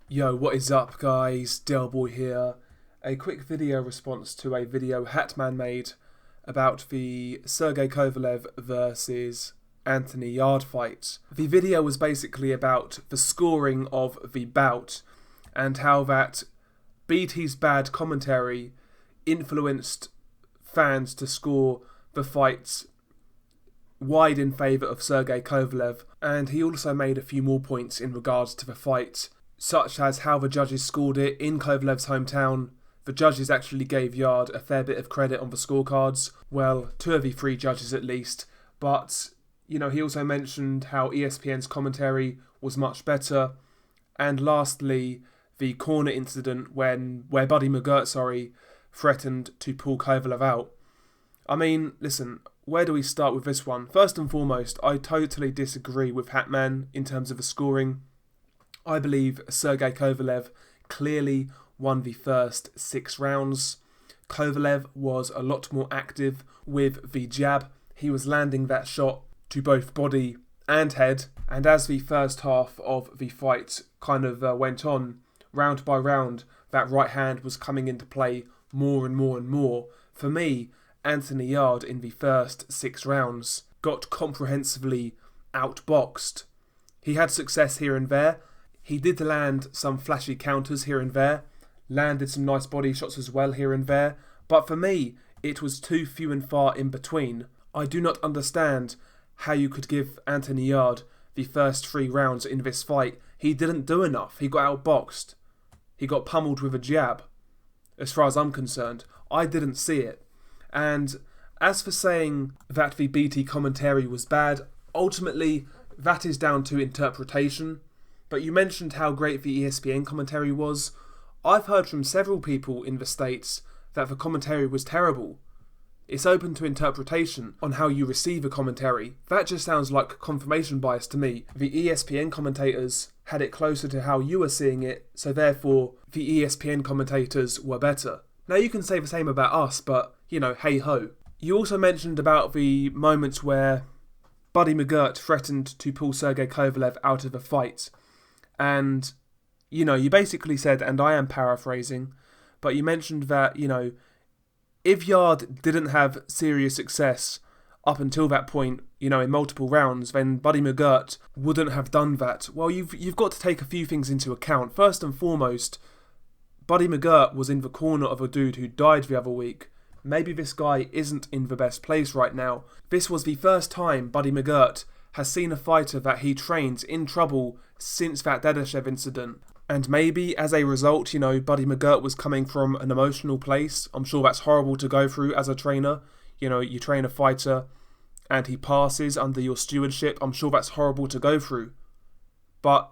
Yo, what is up guys, Delboy here. A quick video response to a video Hatman made about the Sergey Kovalev versus Anthony Yarde fight. The video was basically about the scoring of the bout and how that BT's bad commentary influenced fans to score the fights wide in favour of Sergey Kovalev, and he also made a few more points in regards to the fight, such as how the judges scored it in Kovalev's hometown. The judges actually gave Yarde a fair bit of credit on the scorecards, well, two of the three judges at least, but he also mentioned how ESPN's commentary was much better, and lastly, the corner incident where Buddy McGirt, threatened to pull Kovalev out. I mean, listen, where do we start with this one? First and foremost, I totally disagree with Hatman in terms of the scoring. I believe Sergey Kovalev clearly won the first 6 rounds. Kovalev was a lot more active with the jab. He was landing that shot to both body and head. And as the first half of the fight kind of went on, round by round, that right hand was coming into play more and more and more. For me, Anthony Yarde in the first 6 rounds got comprehensively outboxed. He had success here and there. He did land some flashy counters here and there, landed some nice body shots as well here and there, but for me, it was too few and far in between. I do not understand how you could give Anthony Yarde the first 3 rounds in this fight. He didn't do enough. He got outboxed. He got pummeled with a jab. As far as I'm concerned, I didn't see it. And as for saying that the BT commentary was bad, ultimately, that is down to interpretation. But you mentioned how great the ESPN commentary was. I've heard from several people in the States that the commentary was terrible. It's open to interpretation on how you receive a commentary. That just sounds like confirmation bias to me. The ESPN commentators had it closer to how you were seeing it, so therefore the ESPN commentators were better. Now you can say the same about us, but, hey ho. You also mentioned about the moments where Buddy McGirt threatened to pull Sergey Kovalev out of the fight. And, you basically said, and I am paraphrasing, but you mentioned that, if Yarde didn't have serious success up until that point, in multiple rounds, then Buddy McGirt wouldn't have done that. Well, you've got to take a few things into account. First and foremost, Buddy McGirt was in the corner of a dude who died the other week. Maybe this guy isn't in the best place right now. This was the first time Buddy McGirt has seen a fighter that he trains in trouble since that Dadashev incident. And maybe as a result, Buddy McGirt was coming from an emotional place. I'm sure that's horrible to go through as a trainer. You train a fighter and he passes under your stewardship. I'm sure that's horrible to go through. But,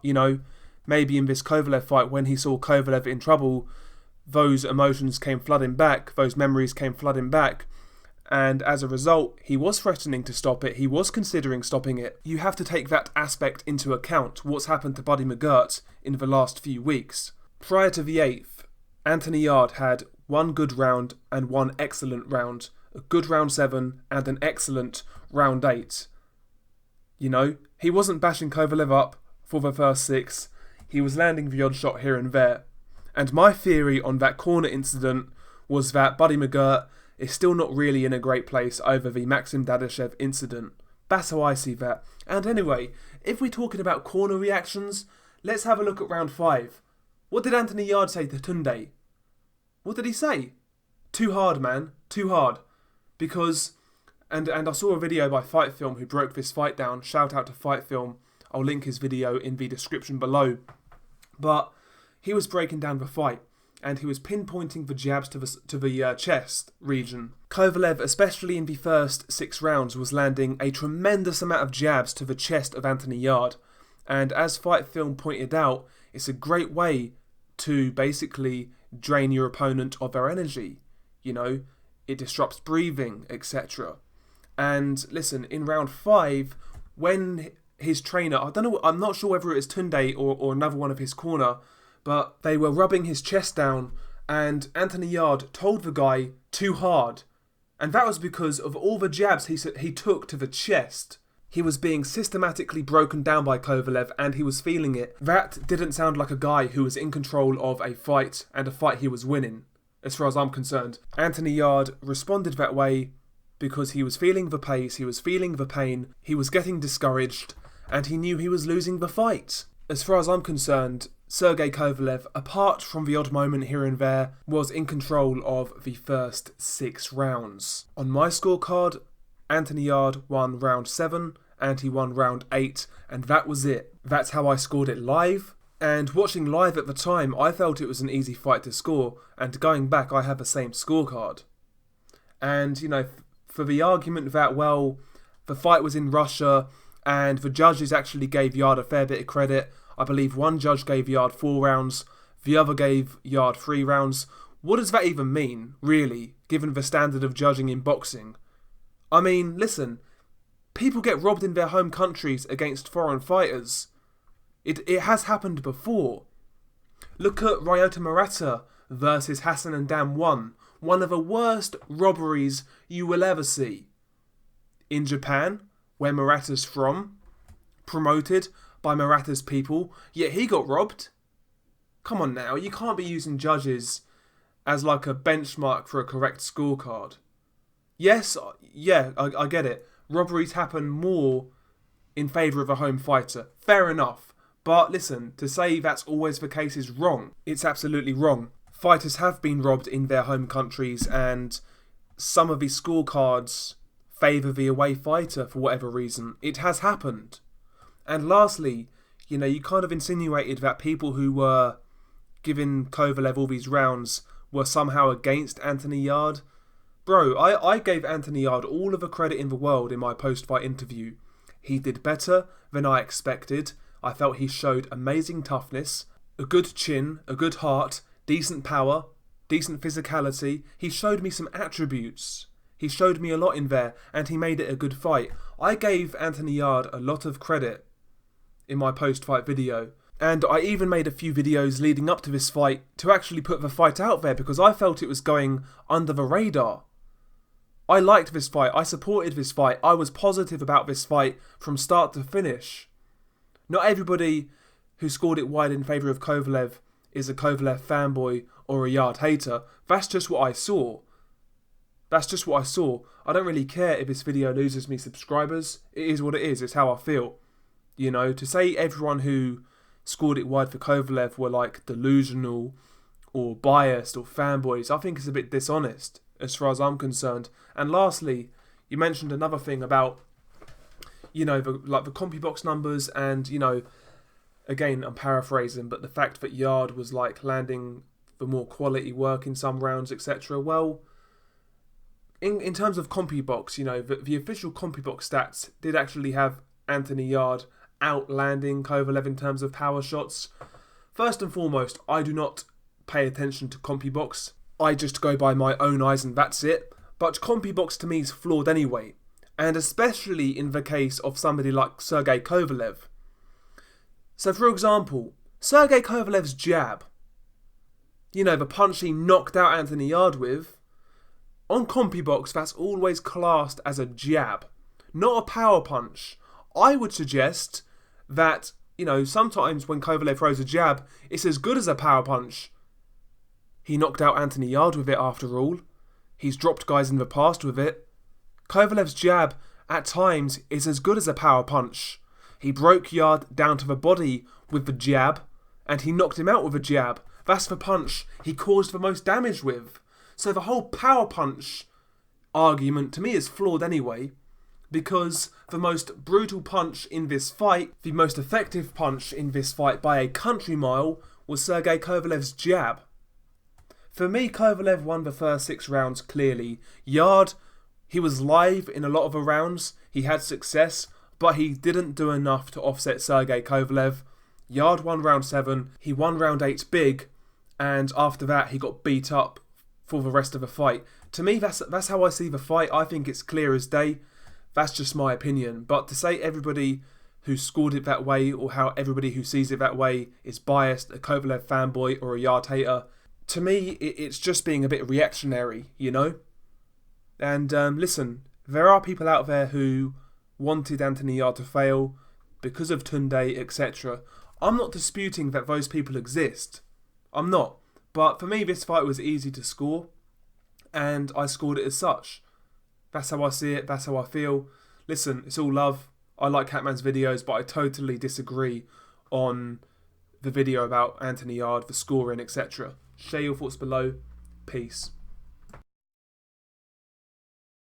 maybe in this Kovalev fight, when he saw Kovalev in trouble, those emotions came flooding back, those memories came flooding back, and as a result, he was threatening to stop it, he was considering stopping it. You have to take that aspect into account, what's happened to Buddy McGirt in the last few weeks. Prior to the 8th, Anthony Yarde had 1 good round and 1 excellent round, a good round 7 and an excellent round 8. He wasn't bashing Kovalev up for the first 6, he was landing the odd shot here and there. And my theory on that corner incident was that Buddy McGirt is still not really in a great place over the Maxim Dadashev incident. That's how I see that. And anyway, if we're talking about corner reactions, let's have a look at round 5. What did Anthony Yarde say to Tunde? What did he say? Too hard, man. Too hard. Because, and I saw a video by Fight Film who broke this fight down. Shout out to Fight Film. I'll link his video in the description below. But he was breaking down the fight, and he was pinpointing the jabs to the chest region. Kovalev, especially in the first 6 rounds, was landing a tremendous amount of jabs to the chest of Anthony Yarde. And as Fight Film pointed out, it's a great way to basically drain your opponent of their energy. It disrupts breathing, etc. And listen, in round 5, when his trainer, I'm not sure whether it was Tunde or another one of his corner, but they were rubbing his chest down, and Anthony Yarde told the guy too hard, and that was because of all the jabs he took to the chest. He was being systematically broken down by Kovalev and he was feeling it. That didn't sound like a guy who was in control of a fight and a fight he was winning, as far as I'm concerned. Anthony Yarde responded that way because he was feeling the pace, he was feeling the pain, he was getting discouraged, and he knew he was losing the fight. As far as I'm concerned, Sergey Kovalev, apart from the odd moment here and there, was in control of the first 6 rounds. On my scorecard, Anthony Yarde won round 7 and he won round 8, and that was it. That's how I scored it live. And watching live at the time, I felt it was an easy fight to score, and going back, I have the same scorecard. And, you know, for the argument that, well, the fight was in Russia and the judges actually gave Yarde a fair bit of credit. I believe one judge gave Yarde 4 rounds, the other gave Yarde 3 rounds. What does that even mean, really, given the standard of judging in boxing? I mean, listen, people get robbed in their home countries against foreign fighters. It has happened before. Look at Ryota Murata versus Hassan and Dam 1. One of the worst robberies you will ever see. In Japan, where Murata's from, promoted by Murata's people, yet he got robbed. Come on now, you can't be using judges as like a benchmark for a correct scorecard. Yes, yeah, I get it. Robberies happen more in favour of a home fighter. Fair enough. But listen, to say that's always the case is wrong. It's absolutely wrong. Fighters have been robbed in their home countries, and some of these scorecards favour the away fighter for whatever reason. It has happened. And lastly, you know, you kind of insinuated that people who were giving Kovalev all these rounds were somehow against Anthony Yarde. Bro, I gave Anthony Yarde all of the credit in the world in my post-fight interview. He did better than I expected. I felt he showed amazing toughness, a good chin, a good heart, decent power, decent physicality. He showed me some attributes. He showed me a lot in there, and he made it a good fight. I gave Anthony Yarde a lot of credit in my post-fight video. And I even made a few videos leading up to this fight to actually put the fight out there because I felt it was going under the radar. I liked this fight. I supported this fight. I was positive about this fight from start to finish. Not everybody who scored it wide in favour of Kovalev is a Kovalev fanboy or a Yarde hater. That's just what I saw. That's just what I saw. I don't really care if this video loses me subscribers. It is what it is. It's how I feel. You know, to say everyone who scored it wide for Kovalev were like delusional or biased or fanboys, I think it's a bit dishonest as far as I'm concerned. And lastly, you mentioned another thing about, you know, the CompuBox numbers and, you know, again, I'm paraphrasing, but the fact that Yarde was like landing the more quality work in some rounds, etc. Well, in terms of CompuBox, you know, the official CompuBox stats did actually have Anthony Yarde outlanding Kovalev in terms of power shots. First and foremost, I do not pay attention to CompuBox. I just go by my own eyes and that's it. But CompuBox to me is flawed anyway. And especially in the case of somebody like Sergey Kovalev. So for example, Sergey Kovalev's jab, you know, the punch he knocked out Anthony Yarde with, on CompuBox that's always classed as a jab, not a power punch. I would suggest that, you know, sometimes when Kovalev throws a jab, it's as good as a power punch. He knocked out Anthony Yarde with it after all. He's dropped guys in the past with it. Kovalev's jab, at times, is as good as a power punch. He broke Yarde down to the body with the jab, and he knocked him out with a jab. That's the punch he caused the most damage with. So the whole power punch argument to me is flawed anyway, because the most brutal punch in this fight, the most effective punch in this fight by a country mile, was Sergey Kovalev's jab. For me, Kovalev won the first 6 rounds clearly. Yarde, he was live in a lot of the rounds, he had success, but he didn't do enough to offset Sergey Kovalev. Yarde won round 7, he won round 8 big, and after that he got beat up for the rest of the fight. To me, that's how I see the fight. I think it's clear as day. That's just my opinion. But to say everybody who scored it that way, or how everybody who sees it that way is biased, a Kovalev fanboy or a Yarde hater, to me, it's just being a bit reactionary, you know? And listen, there are people out there who wanted Anthony Yarde to fail because of Tunde, etc. I'm not disputing that those people exist. I'm not. But for me, this fight was easy to score, and I scored it as such. That's how I see it. That's how I feel. Listen, it's all love. I like Hatman's videos, but I totally disagree on the video about Anthony Yarde, the scoring, etc. Share your thoughts below. Peace.